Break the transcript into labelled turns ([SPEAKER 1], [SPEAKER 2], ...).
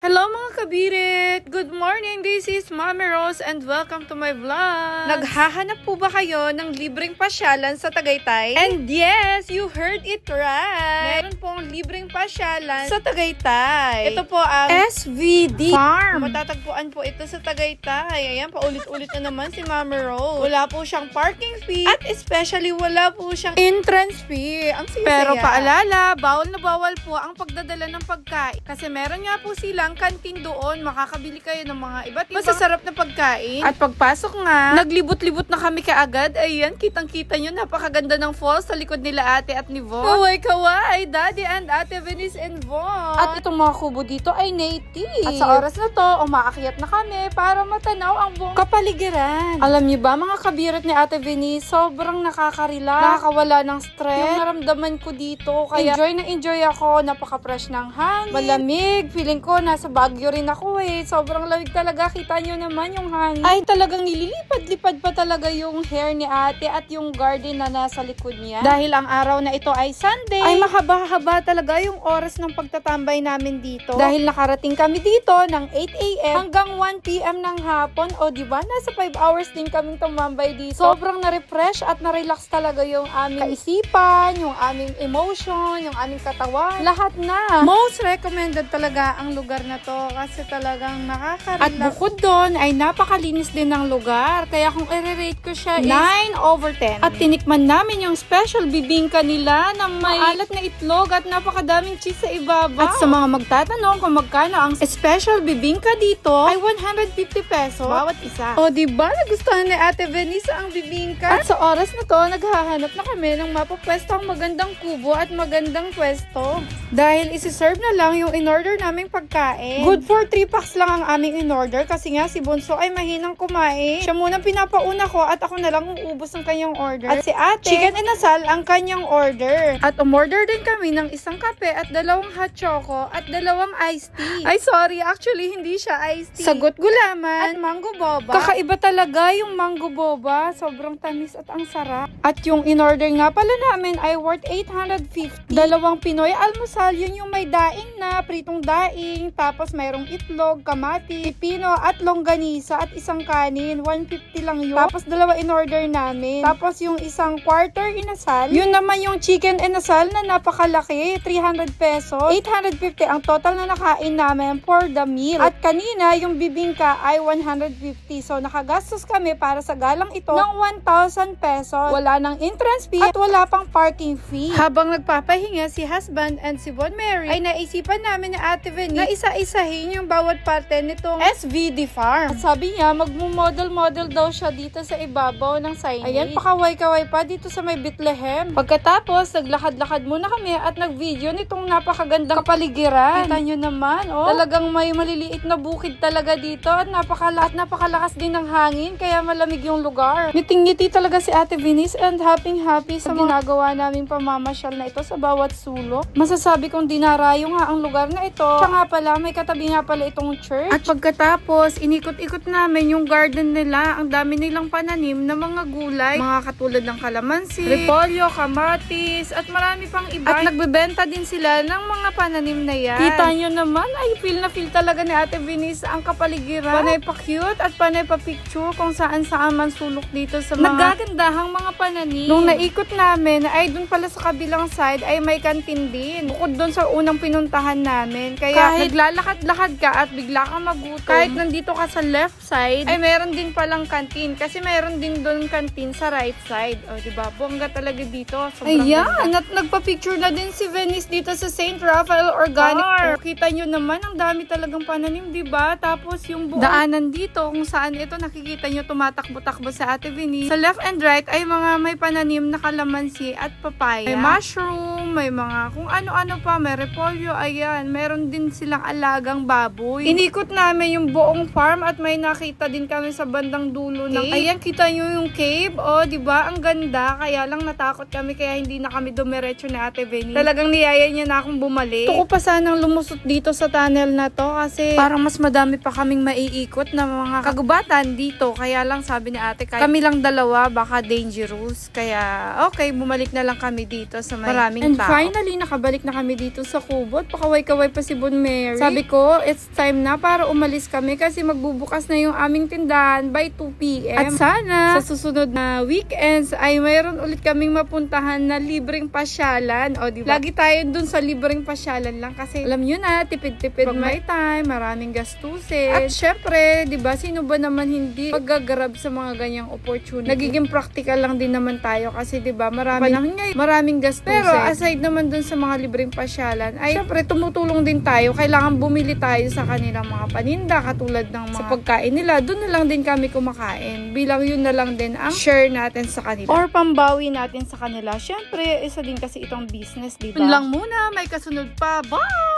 [SPEAKER 1] Hello mga kabirit! Good morning! This is Mommy Rose and welcome to my vlog! Naghahanap po ba kayo ng libreng pasyalan sa Tagaytay? And yes, you heard it right! Meron pong libreng pasyalan sa Tagaytay. Ito po ang SVD Farm. Matatagpuan po ito sa Tagaytay. Ayan, paulit-ulit na naman si Mommy Rose. Wala po siyang parking fee at especially wala po siyang entrance fee. Ang saya-saya. Pero paalala, bawal na bawal po ang pagdadala ng pagkain. Kasi meron nga po silang kantin doon, makakabili kayo ng mga iba't ibang masasarap na pagkain. At pagpasok nga, naglibot-libot na kami kaagad. Ayan, kitang-kita nyo, napakaganda ng falls sa likod nila ate at ni Von. Kaway-kaway, Daddy and Ate Venice and Von. At itong mga kubo dito ay native. At sa oras na to, umaakyat na kami para matanaw ang buong kapaligiran. Alam niyo ba, mga kabirat ni Ate Venice, sobrang nakaka-relax, nakakawala ng stress. Yung naramdaman ko dito, kaya enjoy na enjoy ako, napaka-fresh ng hangin, malamig, feeling ko nasa Baguio rin ako eh. Sobrang lamig talaga. Kita nyo naman yung hangin. Ay talagang nililipad-lipad pa talaga yung hair ni ate at yung garden na nasa likod niya. Dahil ang araw na ito ay Sunday, ay mahaba-haba talaga yung oras ng pagtatambay namin dito. Dahil nakarating kami dito ng 8 AM hanggang 1 PM ng hapon. O diba, nasa 5 hours din kaming tumambay dito. Sobrang na-refresh at na-relax talaga yung aming kaisipan, yung aming emotion, yung aming katawan. Lahat na. Most recommended talaga ang lugar na to kasi talagang nakaka-relax. At bukod doon ay napakalinis din ng lugar. Kaya kung i-rate ko siya is 9/10. At tinikman namin yung special bibingka nila na may alat na itlog at napakadaming cheese sa ibabaw. At sa mga magtatanong kung magkano ang special bibingka dito ay 150 pesos bawat isa. O diba, nagustuhan ni Ate Venice ang bibingka? At sa oras na to, naghahanap na kami ng mapapwestong magandang kubo at magandang pwesto. Dahil isi-serve na lang yung in-order naming pagkain. Good for 3 packs lang ang aming in-order kasi nga si Bunso ay mahinang kumain. Siya munang pinapauna ko at ako na lang uubos ng kanyang order. At si ate, chicken inasal ang kanyang order. At umorder din kami ng isang kape at 2 hot choco at 2 iced tea. Ay sorry, actually hindi siya iced tea. Sagot gulaman at mango boba. Kakaiba talaga yung mango boba. Sobrang tamis at ang sarap. At yung in-order nga pala namin ay worth 850. 2 Pinoy almusal, yun yung may daing na, pritong daing, tapos mayroong itlog, kamati, pipino at longganisa at isang kanin. 150 lang yun. Tapos 2 in-order namin. Tapos yung isang quarter inasal, yun naman yung chicken inasal na napakalaki, 300 pesos. 850 ang total na nakain namin for the meal. At kanina, yung bibingka ay 150. So, nakagastos kami para sa galang ito ng 1,000 pesos. Wala ng entrance fee at wala pang parking fee. Habang nagpapahinga si husband and si Bon Mary, ay naisipan namin ni Ate Venice na isa-isahin yung bawat parte nitong SVD Farm. At sabi niya, magmo-model-model daw siya dito sa ibabaw ng signage. Ayan, pakaway-kaway pa dito sa may Bethlehem. Pagkatapos, naglakad-lakad muna kami at nag-video nitong napakagandang kapaligiran. Kita nyo naman, oh. Talagang may maliliit na bukid talaga dito at napakalakas din ng hangin, kaya malamig yung lugar. Ngiting-ngiti talaga si Ate Venice and happy sa ginagawa naming pamamasyal na ito sa bawat sulok. Masasabi kong dinarayo nga ang lugar na ito. Siya nga pala, may katabi nga pala itong church. At pagkatapos, inikot-ikot namin yung garden nila. Ang dami nilang pananim na mga gulay. Mga katulad ng kalamansi, repolyo, kamatis, at marami pang iba. At nagbebenta din sila ng mga pananim na yan. Kita nyo naman, ay feel na feel talaga ni Ate Venice ang kapaligiran. Panay pa cute at panay pa picture kung saan-saan man sulok dito sa mga nagagandahang mga pananim. Nung naikot namin, ay dun pala sa kabilang side ay may kantin din. Bukod dun sa unang pinuntahan namin. Kaya kahit naglalakad-lakad ka at bigla kang magutom, kahit nandito ka sa left side, ay meron din palang kantin. Kasi meron din doon kantin sa right side. O, diba? Bongga talaga dito. Sobrang ayan! At nagpa-picture na din si Venice dito sa St. Raphael Organic Park. Kita nyo naman, ang dami talagang pananim, diba? Tapos yung buong daanan dito, kung saan ito nakikita nyo tumatakbo-takbo sa Ate Venice. Sa left and right ay mga may pananim na kalamansi at papaya. May mushroom, may mga kung ano-ano pa, may repolyo, ayan. Meron din silang alagang baboy. Inikot namin yung buong farm at may nakita din kami sa bandang dulo ng ayan, kita nyo yung cave. O, diba? Ang ganda. Kaya lang natakot kami kaya hindi na kami dumiretso ni Ate Venice. Talagang niyaya niya na akong bumalik. Gusto ko pa sanang lumusot dito sa tunnel na to kasi parang mas madami pa kaming maiikot na mga kagubatan dito. Kaya lang sabi ni ate, kami lang dalawa, baka dangerous. Kaya okay, bumalik na lang kami dito sa may maraming tao. Finally, nakabalik na kami dito sa Kubo at pakaway-kaway pa si Bon Mary. Sabi ko, it's time na para umalis kami kasi magbubukas na yung aming tindahan by 2 p.m. At sana, sa susunod na weekends ay mayroon ulit kaming mapuntahan na libreng pasyalan. O, diba? Lagi tayo dun sa libreng pasyalan lang kasi alam nyo na, tipid-tipid may time, maraming gastusin. At syempre, diba, sino ba naman hindi magagrab sa mga ganyang opportunity? Nagiging practical lang din naman tayo kasi diba, maraming gastusin. Pero aside naman dun sa mga libreng pasyalan, ay syempre tumutulong din tayo. Kailangan bumili tayo sa kanilang mga paninda katulad ng mga pagkain nila. Doon na lang din kami kumakain. Bilang yun na lang din ang share natin sa kanila. Or pambawi natin sa kanila. Syempre, isa din kasi itong business, diba? Yun lang muna. May kasunod pa. Bye!